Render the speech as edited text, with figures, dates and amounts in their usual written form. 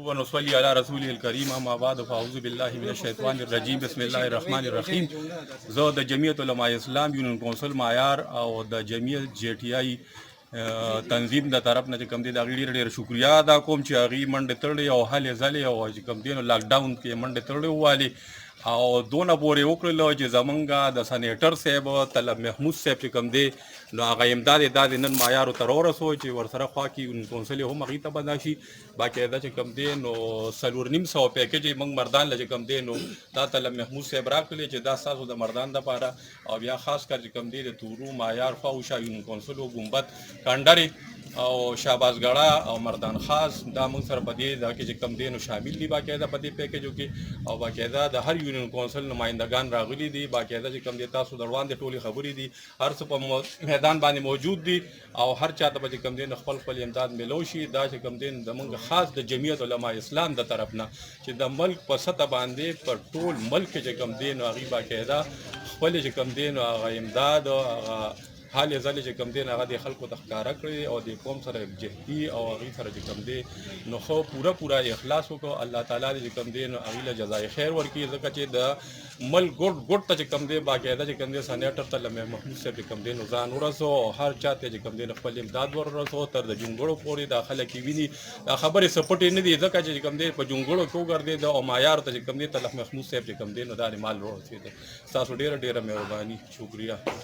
ونصلي على رسوله الكريم اما بعد فاعوذ بالله من الشیطان الرجیم بسم الله الرحمن الرحیم. زه د جمعیت علماء اسلام یونین کونسل معیار او د جمعیت جی ټی آی تنظیم د طرف نه چې کوم دي د غیر ډیر شکریا ادا کوم چې هغه منډه تړلې او حل ځلې او چې کوم دي نو لاک ډاون کې منډه تړلې والی او دونه پورې وکړل چې زمونږ د سنیټر صاحب طلب محمود صاحب چې کوم دی نو هغه امداد نن معیارو ته راورسوي چې ورسره خوا کې کونسل هم هغې ته به شي باقاعده چې کوم دی نو 4.5 پیکیج یې موږ مردان له چې کوم دی نو دا طلب محمود صاحب راکړلی چې دا ستاسو د مردان دپاره او بیا خاص کر چې کوم دی د تورو معیار خوا وشا یونین کونسل و ګمبد کنډرې او شهبازګړه او مردان خاص دا موږ سره په دې دا کې چې کوم دی نو شامل دي باقاعده په دې پیکیجو کې او باقاعده د هر یونین کونسل نمایندګان راغلي دي باقاعده چې کوم دی تاسو د وړاندې ټولې خبرې دي هر څه په میدان باندې موجود دي او هر چاته به چې کوم دی خپل امداد ملو شي دا چې کوم دی زموږ خاص د جمعیت علماء اسلام د طرف نه چې د ملک په سطح باندې پر ټول ملک چې کوم دی نو هغې باقاعده خپل چې کوم دی نو هغه امداد هغه حال ځلې چې کوم دی هغه د خلکو ته ښکاره کړی او د قوم سره یکجهتي او هغې سره چې کوم دی نو خو پوره اخلاص وکړو الله تعالی دې چې کوم دی نو هغې له جزای خیر ورکړي ځکه چې د ملک ګوټ ته چې کوم دی باقاعده چې کوم دی سنیټر ته لمحه محمود صاحب چې کوم دی نو ځان ورسو او هر چا ته چې کوم دی خپل امداد ورسو تر د جونګړو پورې دا خلک یې ویني دا خبرې سپټې نه دي ځکه چې کوم دی په جونګړو کې وګرځېده او معیار ته چې کوم دی طلب محمود صاحب چې کوم دی نو دا مال ورسېده. ستاسو ډېره مهرباني شکریه.